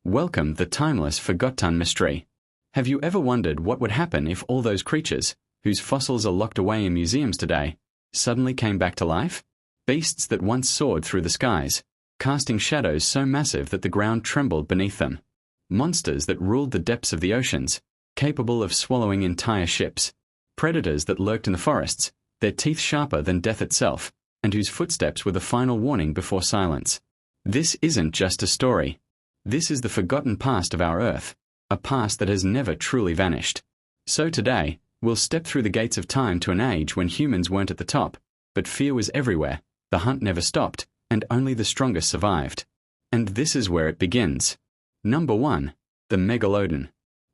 Welcome the timeless, forgotten mystery. Have you ever wondered what would happen if all those creatures, whose fossils are locked away in museums today, suddenly came back to life? Beasts that once soared through the skies, casting shadows so massive that the ground trembled beneath them. Monsters that ruled the depths of the oceans, capable of swallowing entire ships. Predators that lurked in the forests, their teeth sharper than death itself, and whose footsteps were the final warning before silence. This isn't just a story. This is the forgotten past of our Earth, a past that has never truly vanished. So today, we'll step through the gates of time to an age when humans weren't at the top, but fear was everywhere, the hunt never stopped, and only the strongest survived. And this is where it begins. Number 1. The Megalodon.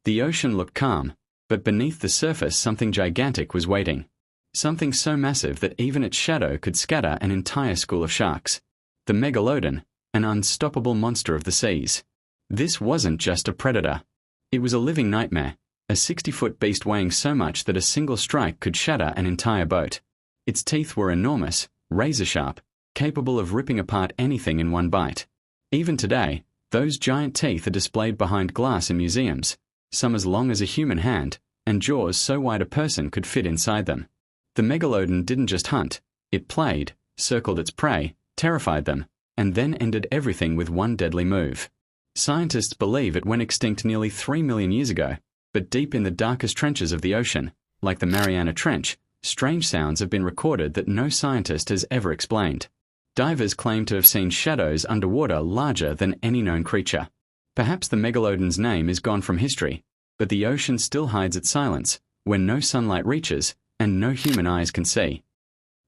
The ocean looked calm, but beneath the surface something gigantic was waiting. Something so massive that even its shadow could scatter an entire school of sharks. The Megalodon, an unstoppable monster of the seas. This wasn't just a predator. It was a living nightmare, a 60-foot beast weighing so much that a single strike could shatter an entire boat. Its teeth were enormous, razor-sharp, capable of ripping apart anything in one bite. Even today, those giant teeth are displayed behind glass in museums, some as long as a human hand, and jaws so wide a person could fit inside them. The Megalodon didn't just hunt, it played, circled its prey, terrified them, and then ended everything with one deadly move. Scientists believe it went extinct nearly 3 million years ago, but deep in the darkest trenches of the ocean, like the Mariana Trench, strange sounds have been recorded that no scientist has ever explained. Divers claim to have seen shadows underwater larger than any known creature. Perhaps the Megalodon's name is gone from history, but the ocean still hides its silence, when no sunlight reaches and no human eyes can see.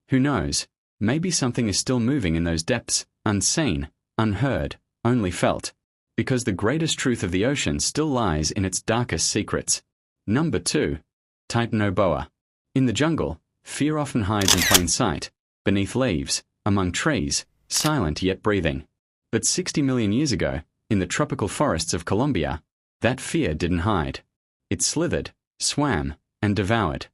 Who knows? Maybe something is still moving in those depths, unseen, unheard, only felt, because the greatest truth of the ocean still lies in its darkest secrets. Number 2. Titanoboa. In the jungle, fear often hides in plain sight, beneath leaves, among trees, silent yet breathing. But 60 million years ago, in the tropical forests of Colombia, that fear didn't hide. It slithered, swam, and devoured.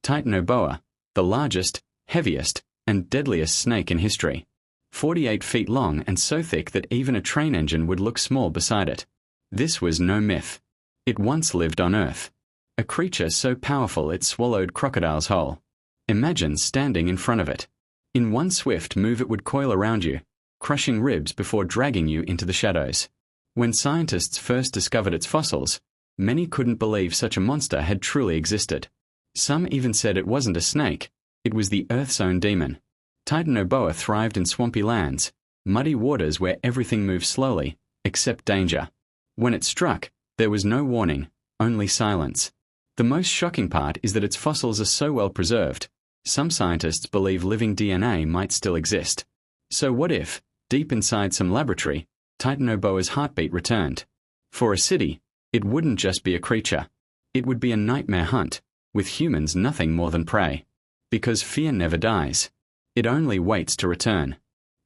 Titanoboa, the largest, heaviest, and deadliest snake in history. 48 feet long and so thick that even a train engine would look small beside it. This was no myth. It once lived on Earth. A creature so powerful it swallowed crocodiles whole. Imagine standing in front of it. In one swift move it would coil around you, crushing ribs before dragging you into the shadows. When scientists first discovered its fossils, many couldn't believe such a monster had truly existed. Some even said it wasn't a snake, it was the Earth's own demon. Titanoboa thrived in swampy lands, muddy waters where everything moved slowly, except danger. When it struck, there was no warning, only silence. The most shocking part is that its fossils are so well preserved, some scientists believe living DNA might still exist. So what if, deep inside some laboratory, Titanoboa's heartbeat returned? For a city, it wouldn't just be a creature. It would be a nightmare hunt, with humans nothing more than prey. Because fear never dies. It only waits to return.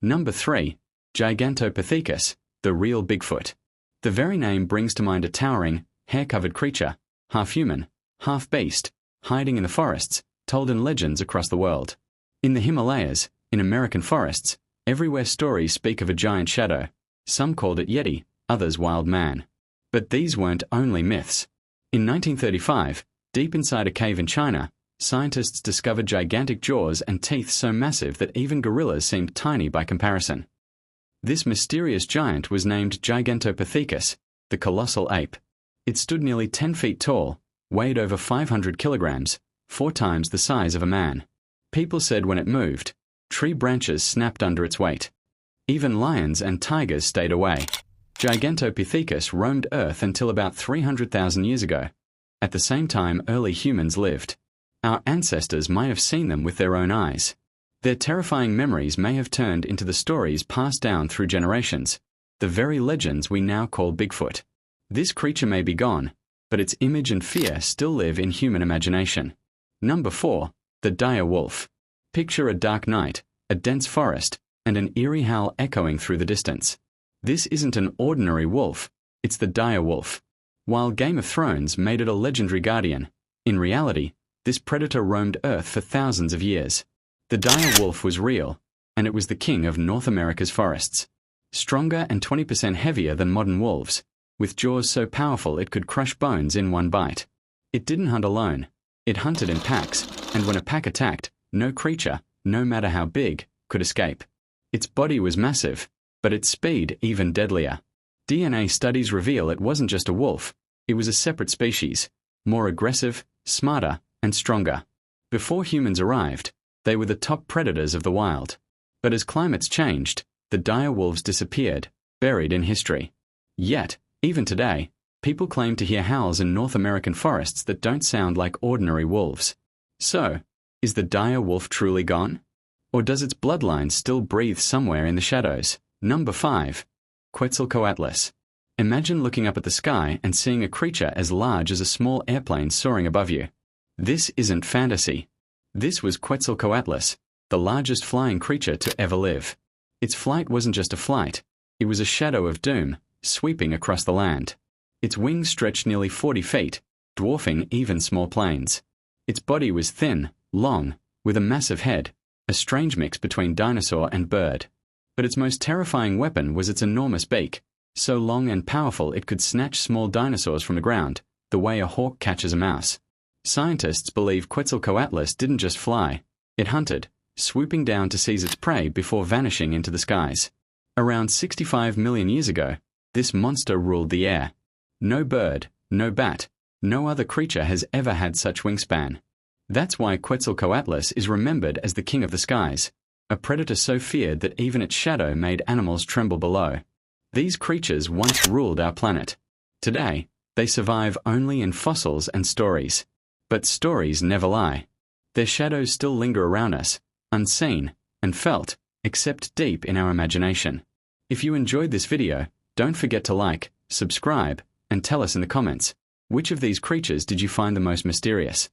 Number 3. Gigantopithecus, the real Bigfoot. The very name brings to mind a towering, hair-covered creature, half human, half beast, hiding in the forests, told in legends across the world. In the Himalayas, in American forests, everywhere stories speak of a giant shadow. Some called it Yeti, others wild man. But these weren't only myths. In 1935, deep inside a cave in China, scientists discovered gigantic jaws and teeth so massive that even gorillas seemed tiny by comparison. This mysterious giant was named Gigantopithecus, the colossal ape. It stood nearly 10 feet tall, weighed over 500 kilograms, 4 times the size of a man. People said when it moved, tree branches snapped under its weight. Even lions and tigers stayed away. Gigantopithecus roamed Earth until about 300,000 years ago. At the same time early humans lived. Our ancestors might have seen them with their own eyes. Their terrifying memories may have turned into the stories passed down through generations, the very legends we now call Bigfoot. This creature may be gone, but its image and fear still live in human imagination. Number 4. The dire wolf. Picture a dark night, a dense forest, and an eerie howl echoing through the distance. This isn't an ordinary wolf, it's the dire wolf. While Game of Thrones made it a legendary guardian, in reality, this predator roamed Earth for thousands of years. The dire wolf was real, and it was the king of North America's forests. Stronger and 20% heavier than modern wolves, with jaws so powerful it could crush bones in one bite. It didn't hunt alone. It hunted in packs, and when a pack attacked, no creature, no matter how big, could escape. Its body was massive, but its speed even deadlier. DNA studies reveal it wasn't just a wolf, it was a separate species, more aggressive, smarter, and stronger. Before humans arrived, they were the top predators of the wild. But as climates changed, the dire wolves disappeared, buried in history. Yet, even today, people claim to hear howls in North American forests that don't sound like ordinary wolves. So, is the dire wolf truly gone? Or does its bloodline still breathe somewhere in the shadows? Number 5. Quetzalcoatlus. Imagine looking up at the sky and seeing a creature as large as a small airplane soaring above you. This isn't fantasy. This was Quetzalcoatlus, the largest flying creature to ever live. Its flight wasn't just a flight, it was a shadow of doom, sweeping across the land. Its wings stretched nearly 40 feet, dwarfing even small planes. Its body was thin, long, with a massive head, a strange mix between dinosaur and bird. But its most terrifying weapon was its enormous beak, so long and powerful it could snatch small dinosaurs from the ground, the way a hawk catches a mouse. Scientists believe Quetzalcoatlus didn't just fly, it hunted, swooping down to seize its prey before vanishing into the skies. Around 65 million years ago, this monster ruled the air. No bird, no bat, no other creature has ever had such wingspan. That's why Quetzalcoatlus is remembered as the king of the skies, a predator so feared that even its shadow made animals tremble below. These creatures once ruled our planet. Today, they survive only in fossils and stories. But stories never lie. Their shadows still linger around us, unseen and felt, except deep in our imagination. If you enjoyed this video, don't forget to like, subscribe, and tell us in the comments, which of these creatures did you find the most mysterious?